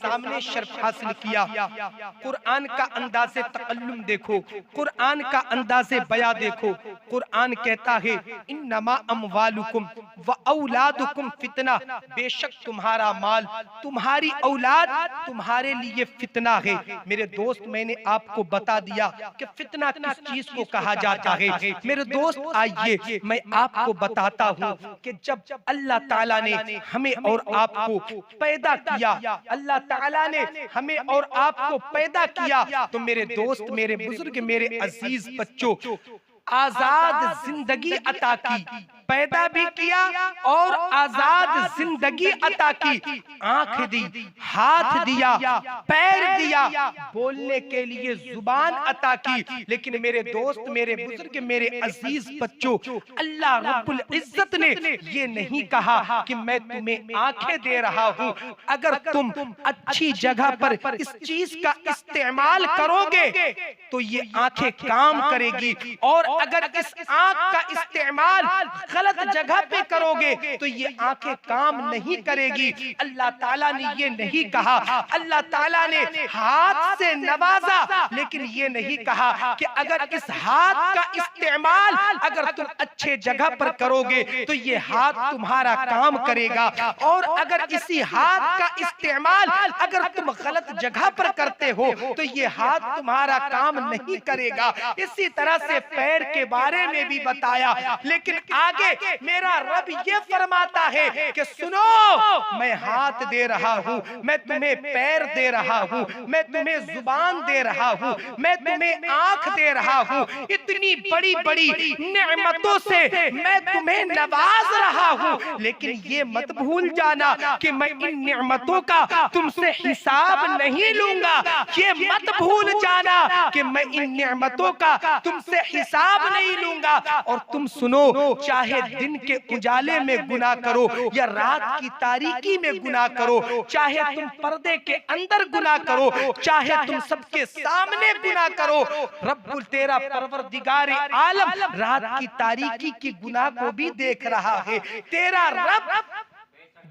सामने शर्फ हासिल किया। कुरान का अंदाज़े तकल्लुम देखो, कुरान का अंदाज़े बयां देखो। कुरान कहता है इन्नमा अमवालुकुम व औलादुकुम फितना, बेशक तुम्हारा माल, तुम्हारी औलाद तुम्हारे लिए फितना है। मेरे दोस्त, मैंने आपको बता दिया कि फितना किस चीज को कहा जाता है। मेरे दोस्त, आइए मैं आपको बताता हूँ कि जब अल्लाह ताला ने हमें और आपको पैदा किया, अल्लाह ताला ने हमें और आपको पैदा किया, तो मेरे दोस्त, मेरे बुजुर्ग, मेरे अजीज बच्चों, आजाद जिंदगी अता की, पैदा भी किया और आजाद जिंदगी अता की। आंख दी, हाथ दिया, पैर दिया, बोलने के लिए जुबान अता की। लेकिन मेरे दोस्त, मेरे बुजुर्ग, मेरे अजीज बच्चों, अल्लाह रब्बुल इज्जत ने ये नहीं कहा कि मैं तुम्हें आंखें दे रहा हूँ। अगर तुम अच्छी जगह पर इस चीज का इस्तेमाल करोगे तो ये आंखें काम करेगी, और अगर इस आंख का इस्तेमाल गलत जगह पे करोगे तो ये आंखें काम नहीं करेगी। अल्लाह ताला ने ये नहीं कहा। अल्लाह ताला ने हाथ से नवाजा, लेकिन ये नहीं कहा कि अगर इस हाथ का इस्तेमाल अगर तुम अच्छे जगह पर करोगे तो ये हाथ तुम्हारा काम करेगा, और अगर इसी हाथ का इस्तेमाल अगर तुम गलत जगह पर करते हो तो ये हाथ तुम्हारा काम नहीं करेगा। इसी तरह से पैर के बारे में भी बताया। लेकिन आगे मेरा रब ये फरमाता है कि सुनो, मैं हाथ दे रहा हूँ, मैं तुम्हें पैर दे रहा हूँ, मैं तुम्हें जुबान दे रहा हूँ, मैं तुम्हें आंख दे रहा हूँ, इतनी बड़ी बड़ी नेमतों से मैं तुम्हें नवाज रहा हूँ। लेकिन ये मत भूल जाना कि मैं इन नेमतों का तुमसे हिसाब नहीं लूंगा। ये मत भूल जाना कि मैं इन नेमतों का तुमसे हिसाब नहीं लूंगा। और तुम सुनो, चाहे दिन के उजाले में गुनाह करो या रात की तारीकी में गुनाह करो, चाहे तुम पर्दे के अंदर गुनाह करो, चाहे तुम सबके सामने गुनाह करो, रब्बुल तेरा परवरदिगार आलम रात की तारीकी की गुनाह को भी देख रहा है। तेरा रब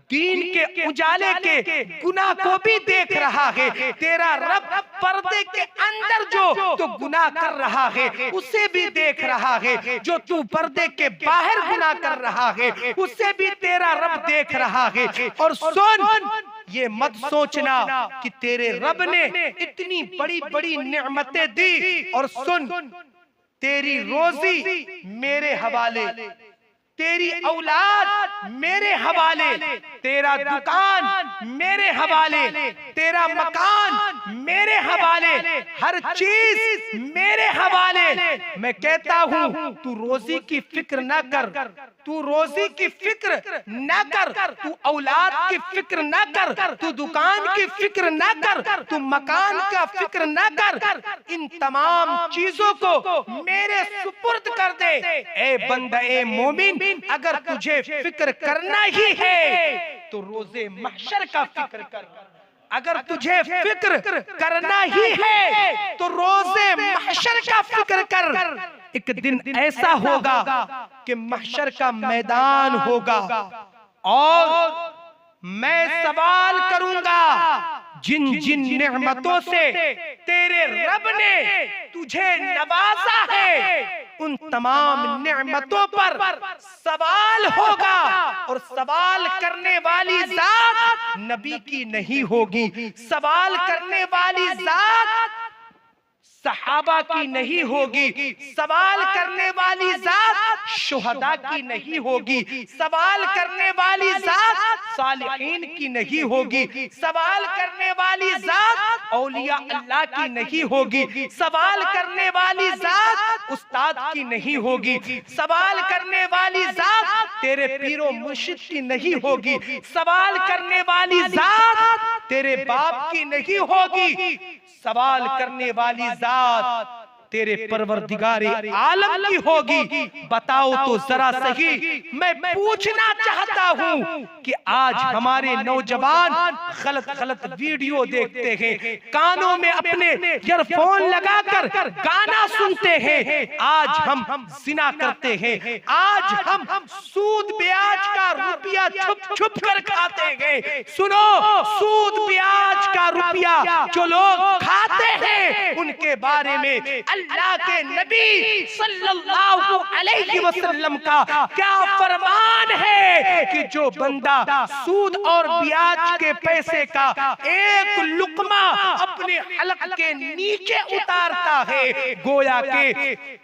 दीन के उजाले के गुनाह को भी देख रहा है। तेरा रब पर्दे के अंदर जो तो गुनाह कर रहा है उसे भी देख रहा है, जो तू पर्दे के बाहर गुनाह कर रहा है उसे भी तेरा रब देख रहा है। और सुन, ये मत सोचना कि तेरे रब ने इतनी बड़ी बड़ी नेमतें दी, और सुन, तेरी रोजी मेरे हवाले, तेरी औलाद मेरे हवाले, तेरा दुकान मेरे हवाले, तेरा मकान मेरे हवाले, हर चीज मेरे हवाले। मैं कहता हूँ तू रोजी की फिक्र न कर, तू रोजी की फिक्र न कर, तू औलाद की फिक्र न कर, तू दुकान की फिक्र न कर, तू मकान का फिक्र न कर। इन तमाम चीजों को मेरे सुपुर्द कर दे। ए बंदा, ए मोमिन, अगर तुझे फिक्र करना ही है तो रोजे महशर का फिक्र कर। अगर तुझे फिक्र करना ही है तो रोजे महशर का फिक्र कर। एक दिन ऐसा होगा कि महशर का मैदान होगा और मैं सवाल करूंगा, जिन जिन नेमतों से तेरे रब ने तुझे नवाजा है उन तमाम नेमतों पर सवाल होगा, और सवाल करने वाली जात नबी की नहीं होगी, सवाल करने वाली जात सहाबा की नहीं होगी, सवाल करने वाली जात शुहदा की नहीं होगी, सवाल करने वाली जात सालिहीन की नहीं होगी, सवाल करने वाली जात औलिया अल्लाह की नहीं होगी, सवाल करने वाली जात उस्ताद की नहीं होगी, सवाल करने वाली जात तेरे पीरो मुर्शिद की नहीं होगी, सवाल करने वाली जात तेरे बाप की नहीं होगी, सवाल करने वाली जात तेरे परवरदिगारे आलम की होगी। बताओ तो जरा सही, मैं पूछना चाहता हूँ कि आज हमारे नौजवान गलत गलत वीडियो देखते हैं, कानों में अपने ईयरफोन लगाकर गाना सुनते हैं, आज हम जिना करते हैं, आज हम सूद ब्याज का रुपया छुप छुप कर खाते हैं। सुनो, सूद ब्याज का रुपया जो लोग खाते हैं उनके बारे में अल्लाह के नबी सल्लल्लाहु अलैहि वसल्लम का क्या फरमान है कि जो बंदा सूद और ब्याज के पैसे का एक लुकमा अपने हलक के नीचे उतारता है, गोया के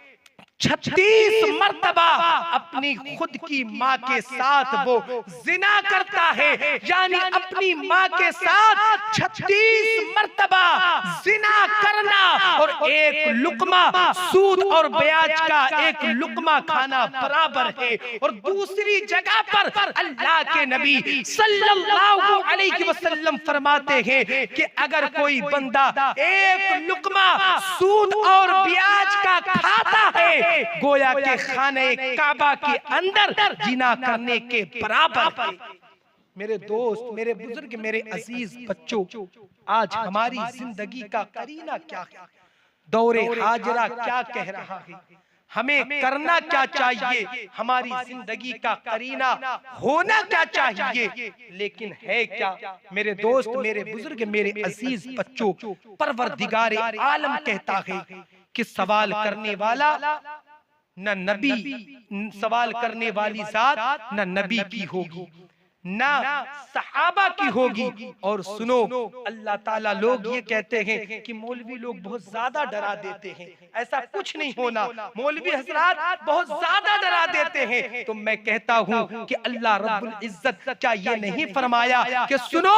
36 मर्तबा अपनी खुद की माँ के साथ वो जिना करता है, यानी अपनी माँ के साथ 36 मर्तबा जिना करना और एक लुकमा सूद और ब्याज का एक लुकमा खाना बराबर है। और दूसरी जगह पर अल्लाह के नबी सल्लल्लाहु अलैहि वसल्लम फरमाते हैं कि अगर कोई बंदा एक लुकमा सूद और ब्याज का खाता है, गोया के खाने काबा के अंदर जिना करने के बराबर है। मेरे दोस्त, मेरे बुजुर्ग, मेरे अजीज बच्चों, आज हमारी जिंदगी का करीना क्या है, दौरे हाजरा क्या कह रहा है, हमें करना क्या चाहिए, हमारी जिंदगी का करीना होना क्या चाहिए, लेकिन है क्या? मेरे दोस्त, मेरे बुजुर्ग, मेरे अजीज बच्चों, परवरदिगार आलम कहता है कि सवाल करने वाला न नबी, सवाल करने वाली जात न नबी की होगी ना सहाबा की होगी। और सुनो, अल्लाह ताला, लोग ये कहते हैं कि मौलवी लोग बहुत ज्यादा डरा देते हैं, ऐसा कुछ नहीं होना, मौलवी हजरात बहुत ज्यादा डरा देते हैं। तो मैं कहता हूँ कि अल्लाह रब्बुल इज्जत क्या ये नहीं फरमाया कि सुनो,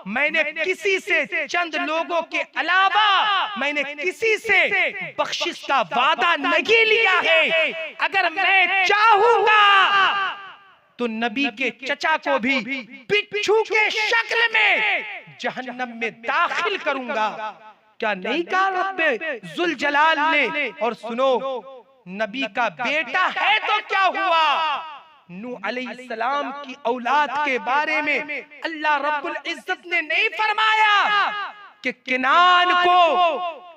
मैंने किसी से, चंद लोगों के अलावा मैंने किसी से बख्शिश का वादा नहीं लिया है, अगर मैं चाहूंगा तो नबी के चचा को भी बिच्छू के शक्ल में जहन्नम में दाखिल करूंगा। क्या नहीं कहा रब्बे जुल जलाल ने? और सुनो, नबी का बेटा है तो क्या हुआ, नूह अलैहिस्सलाम की औलाद के बारे में अल्लाह रब्बुल इज्जत ने नहीं फरमाया कि किनान को,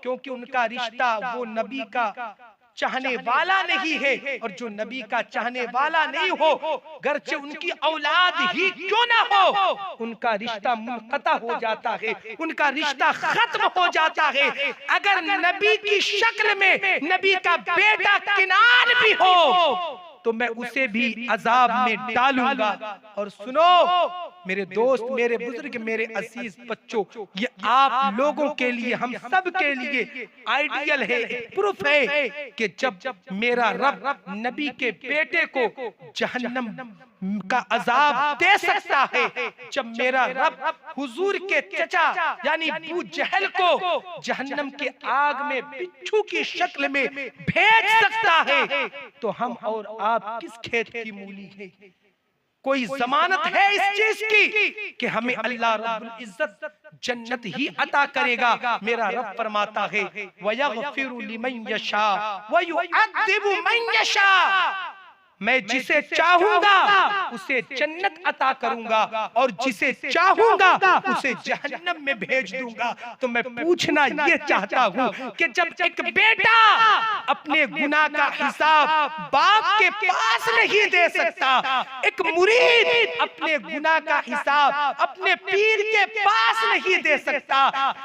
क्योंकि उनका रिश्ता वो नबी का चाहने वाला नहीं है, और जो नबी का चाहने वाला नहीं हो, गर्चे उनकी औलाद ही क्यों ना हो, उनका रिश्ता मुनक़ता हो जाता है, उनका रिश्ता खत्म हो जाता है। अगर नबी की शक्ल में नबी का बेटा किनान भी हो तो मैं उसे भी अजाब में डालूंगा। और सुनो मेरे दोस्त, मेरे बुजुर्ग, मेरे अजीज बच्चों, ये आप लोगों के लिए, हम सब के लिए आइडियल है, प्रूफ है कि जब मेरा रब नबी के बेटे को जहन्नम का अजाब दे सकता है, जब मेरा रब हुजूर के चचा यानी अबू जहल को जहन्नम के आग में बिच्छू की शक्ल में भेज सकता है, तो हम और आप किस खेत की मूली है? कोई जमानत है इस चीज की कि हमें अल्लाह रब्बुल इज्जत जन्नत ही अता करेगा? मेरा रब फरमाता है वयग़फ़िरु लिमन यशा व युअद्दिबु मन यशा, मैं जिसे चाहूंगा उसे जन्नत अता करूंगा और जिसे चाहूंगा उसे जहन्नम में भेज दूंगा। तो मैं पूछना ये चाहता हूँ कि जब एक बेटा अपने गुनाह का हिसाब बाप के पास नहीं दे सकता, एक मुरीद अपने गुनाह का हिसाब अपने पीर के पास नहीं दे सकता,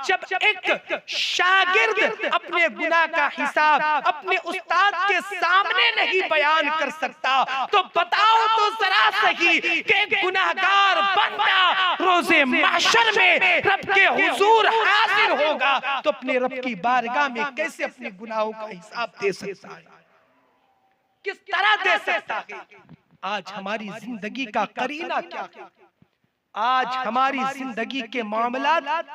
जब एक शागिर्द अपने गुनाह का हिसाब अपने उस्ताद के सामने नहीं बयान कर सकता, तो बताओ तो जरा सही कि एक गुनाहगार बंदा रोजे महशर में रब के हुजूर हाजिर होगा तो अपने रब की बारगाह में कैसे अपने गुनाहों का हिसाब दे सकता है? किस तरह दे सकता है? आज हमारी जिंदगी का करीना क्या है? आज हमारी जिंदगी के मामलात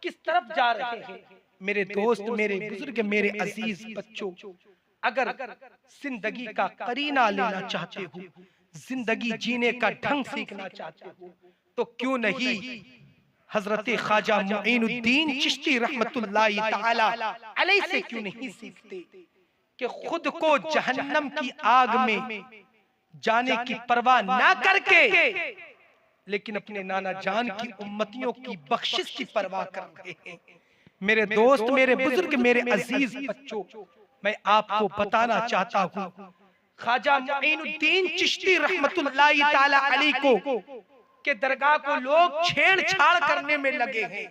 किस तरफ जा रहे हैं? मेरे दोस्त, मेरे बुजुर्ग, मेरे अजीज बच्चों, अगर जिंदगी का करीना लेना चाहते हो, जिंदगी जीने का ढंग सीखना चाहते हो, तो क्यों नहीं हजरत ख्वाजा मुईनुद्दीन चिश्ती रहमतुल्लाहि ताला अलैहि से क्यों नहीं सीखते कि खुद को जहन्नम की आग में जाने की परवाह ना करके लेकिन अपने नाना जान की उम्मतियों की बख्शिश की परवाह कर रहे हैं। मेरे दोस्त, मेरे बुजुर्ग, मेरे अजीज बच्चों, मैं आपको बताना चाहता हूँ ख्वाजा मुईनुद्दीन चिश्ती रहमतुल्लाहि ताला अलैहि को के दरगाह को लोग छेड़छाड़ करने में लगे हैं।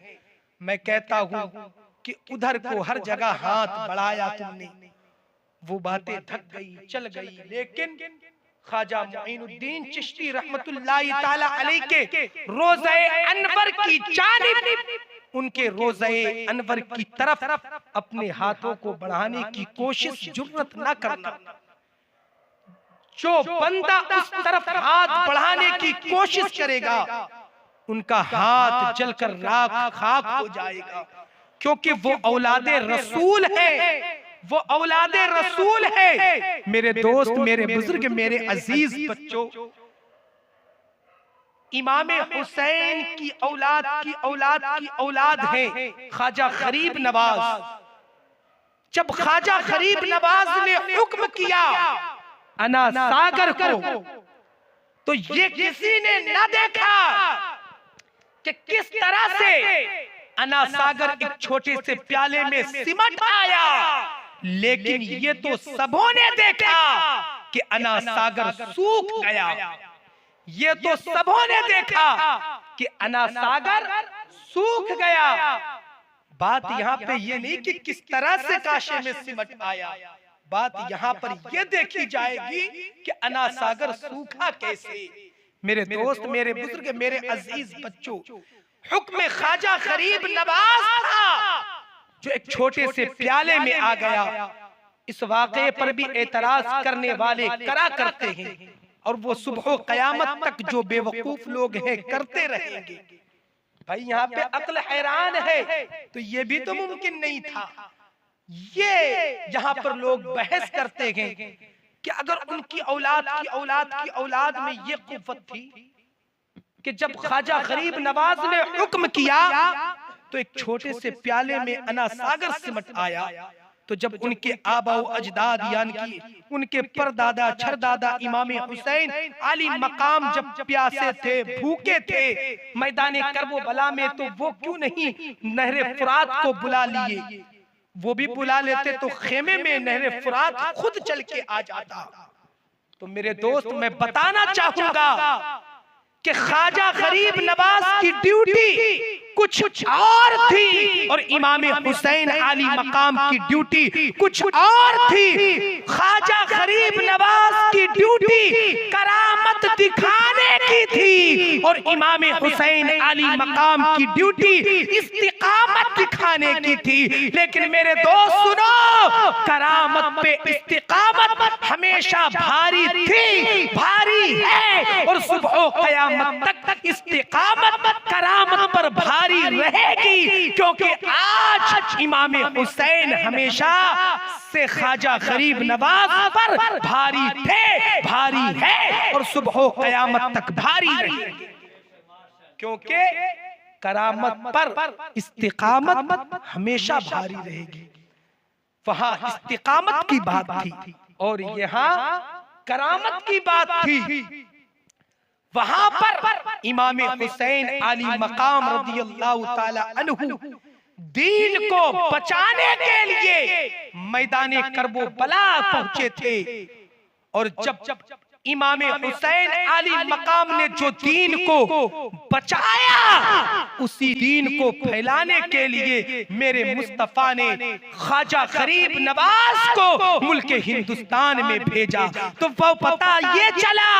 मैं कहता हूं कि उधर को हर जगह हाथ बढ़ाया तुमने, वो बातें थक गई, चल गई, लेकिन ख्वाजा मुईनुद्दीन चिश्ती रहमतुल्लाहि ताला अलैह के रोज़े अनवर की जानिब, उनके रोज़े अनवर की तरफ अपने हाथों को बढ़ाने की कोशिश जुर्रत न करना। जो बंदा उस तरफ हाथ बढ़ाने की कोशिश करेगा उनका हाथ जलकर राख खाक हो जाएगा, क्योंकि वो औलादे रसूल है, वो औलादे रसूल है। मेरे दोस्त, मेरे बुजुर्ग, मेरे अजीज बच्चों, इमाम हुसैन की औलाद की औलाद की औलाद है ख्वाजा गरीब नवाज। जब ख्वाजा गरीब नवाज ने हुक्म किया अना सागर को, तो ये किसी ने न देखा कि किस तरह से अना सागर एक छोटे से प्याले में सिमट आया, लेकिन ये तो सबों ने देखा कि अना सागर सूख गया। ये तो सबों ने देखा कि अना सागर सूख गया। बात यहाँ पे ये नहीं कि किस तरह से काशे में सिमट आया, बात यहाँ पर ये देखी जाएगी कि अना सागर सूखा कैसे। मेरे दोस्त, मेरे बुजुर्ग, मेरे अजीज बच्चों, हुक्म ख्वाजा गरीब नवाज था जो एक छोटे से प्याले में आ गया। इस वाक़े पर भी एतराज करने वाले करा करते हैं, और वो सुबह क़यामत तक जो बेवकूफ लोग हैं करते रहेंगे। भाई यहाँ पे अक्ल हैरान है, तो ये भी तो मुमकिन नहीं था। ये यहाँ पर लोग बहस करते हैं कि अगर उनकी औलाद की औलाद की औलाद में ये कुव्वत थी कि जब ख्वाजा गरीब नवाज ने हुक्म किया तो एक छोटे से प्याले में अना सागर सिमट आया, तो जब उनके आबा अजदाद यानी कि उनके परदादा छरदादा इमाम हुसैन आली मकाम जब प्यासे थे, भूखे थे मैदान करबला में, तो वो क्यों नहीं नहरे फुरात को बुला लिए? वो भी बुला लेते तो खेमे में नहरे फुरात खुद चल के आ जाता। तो मेरे दोस्त, मैं बताना चाहूंगा कि ख्वाजा गरीब नवाज की ड्यूटी कुछ और थी और इमाम हुसैन आली मकाम की ड्यूटी कुछ और थी। ख्वाजा गरीब नवाज की ड्यूटी करामत दिखाने की थी और इमाम हुसैन आली मकाम की ड्यूटी इस्तिकामत दिखाने की थी। लेकिन मेरे दोस्त सुनो, करामत पे इस्तिकामत हमेशा भारी थी, भारी है, और सुबह क़यामत तक इस्तिकामत करामत पर भारी रहेगी, क्योंकि आज इमाम हुसैन हमेशा से ख्वाजा गरीब नवाज पर भारी थे, भारी है, और सुबह क़यामत तक भारी रहेगी, क्योंकि करामत पर इस्तिकामत हमेशा भारी रहेगी। वहां इस्तिकामत की बात थी और यहाँ करामत की बात थी। वहां पर इमाम हुसैन आली मकाम रदियल्लाहु ताला अन्हु दीन को बचाने के लिए मैदान करबला पहुंचे थे, और जब इमाम हुसैन आली मकाम ने जो दीन को बचाया, उसी दीन को फैलाने के लिए मेरे मुस्तफा ने ख्वाजा गरीब नवाज को मुल्क हिंदुस्तान में भेजा। तो वो पता ये चला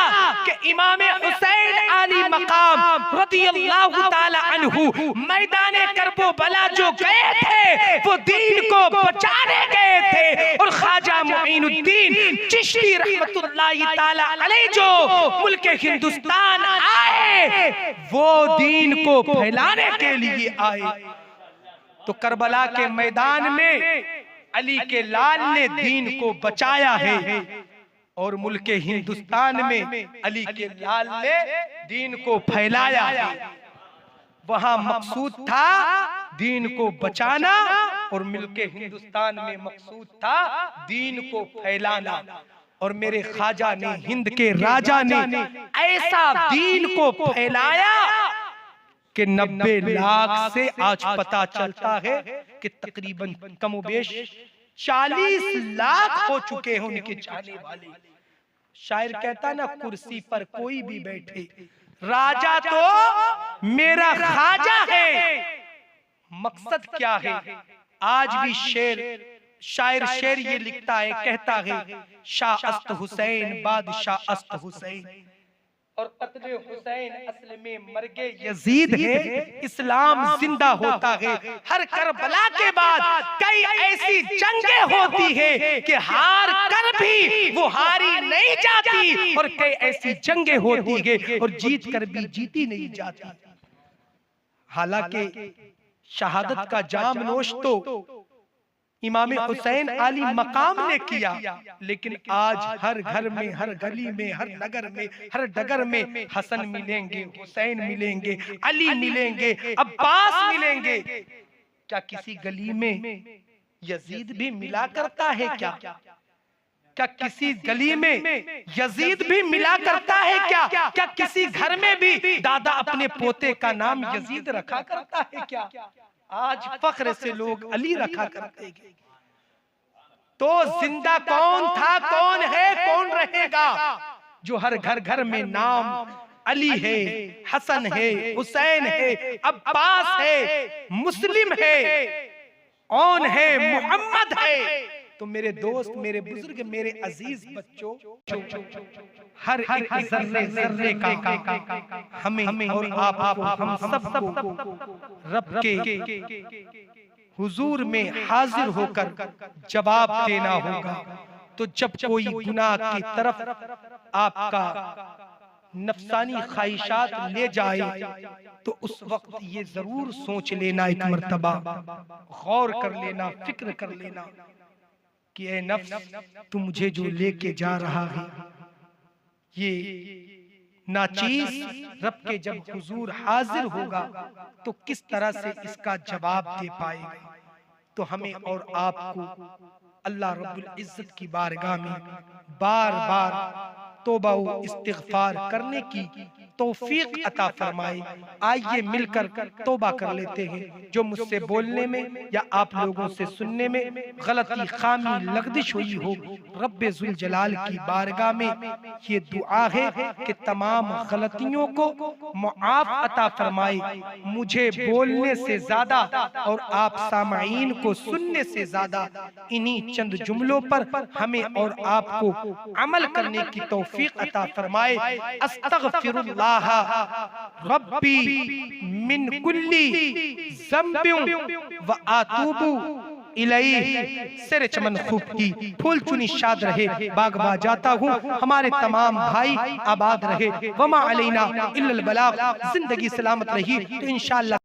कि इमाम हुसैन आली मकाम रदियल्लाहु ताला अन्हु मैदान करबला जो गए थे वो दीन को बचाने गए थे, और ख्वाजा मुईनुद्दीन चिश्ती रहमतुल्लाहि ताला अलैह जो मुल्क हिंदुस्तान आए वो दीन को फैलाने के लिए आए। तो करबला के मैदान में अली के लाल ने दीन को बचाया है, और मुल्क हिंदुस्तान में अली के लाल ने दीन को फैलाया है। वहां मकसूद था दीन को बचाना, और मुल्क हिंदुस्तान में मकसूद था दीन को फैलाना। और मेरे ख्वाजा ने, हिंद के राजा ने ऐसा दीन को फैलाया कि 90 लाख से आज पता चलता है कि तकरीबन कमोबेश 40 लाख हो चुके हैं उनके चाहने वाले। शायर कहता ना, कुर्सी पर कोई भी बैठे, राजा तो मेरा ख्वाजा है, मकसद क्या है। आज भी शायर शेर ये लिखता है, कहता है शाह अस्त हुसैन बादशाह अस्त हुसैन, और कत्ले हुसैन असल में मर्गे यजीद है, इस्लाम जिंदा होता है। हर करबला के बाद कई ऐसी जंगें होती है कि हार कर भी वो हारी नहीं जाती, और कई ऐसी जंगें होती है और जीत कर भी जीती नहीं जाती। हालांकि शहादत का जाम नोश तो इमाम हुसैन आली मकाम ने किया, लेकिन आज हर घर में, हर गली में, हर नगर में, हर डगर में हसन मिलेंगे, हुसैन मिलेंगे, अली मिलेंगे, अब्बास मिलेंगे। क्या किसी गली में यजीद भी मिला करता है क्या? क्या किसी गली में यजीद भी मिला करता है क्या? क्या किसी घर में भी दादा अपने पोते का नाम यजीद रखा करता है क्या? आज फख्र से लोग अली रखा करते हैं। तो जिंदा कौन था, कौन है, कौन रहेगा जो हर घर घर में नाम अली है, हसन है, हुसैन है, अब्बास है, मुस्लिम है, औन है, मोहम्मद है। तो मेरे दोस्त, मेरे बुजुर्ग, मेरे अजीज बच्चों, हर एक जर्रे जर्रे का हमें और आपको, हम सबको रब के हुजूर में हाजिर होकर जवाब देना होगा। तो जब कोई गुनाह की तरफ आपका नफसानी ख्वाहिशात ले जाए, तो उस वक्त ये जरूर सोच लेना, एक मर्तबा गौर कर लेना, फिक्र कर लेना कि ऐ नफ्स, तू मुझे जो लेके जा रहा है ये नाचीज रब के जब हुजूर हाजिर होगा तो किस तरह से इसका जवाब दे पाएगा। तो हमें और आपको अल्लाह रब्बुल इज्जत की बारगाह में बार बार तौबा व इस्तिग़फार करने की तौफीक अता फरमाए। आइए मिलकर तौबा कर लेते हैं। जो मुझसे बोलने में या आप लोगों से सुनने में गलती, खामी, लगदिश हुई हो, रब्बे जुल जलाल की बारगाह में ये दुआ है कि तमाम गलतियों को मुआफ अता फरमाए। मुझे बोलने से ज्यादा और आप सामाईन को सुनने से ज्यादा इन्हीं चंद जुमलों पर हमें और आपको अमल करने की तौफीक अता फरमाए। अस्तगफिरुल्लाह रब्बी मिन कुल्ली ज़ंबिन व आतूबु इलैहि। सिर चमन खूब की फूल चुनी शाद रहे, बागबा जाता हूँ, हमारे तमाम भाई आबाद रहे। वमा अलैना इल्लल बलाग। जिंदगी सलामत रही तो इंशाअल्लाह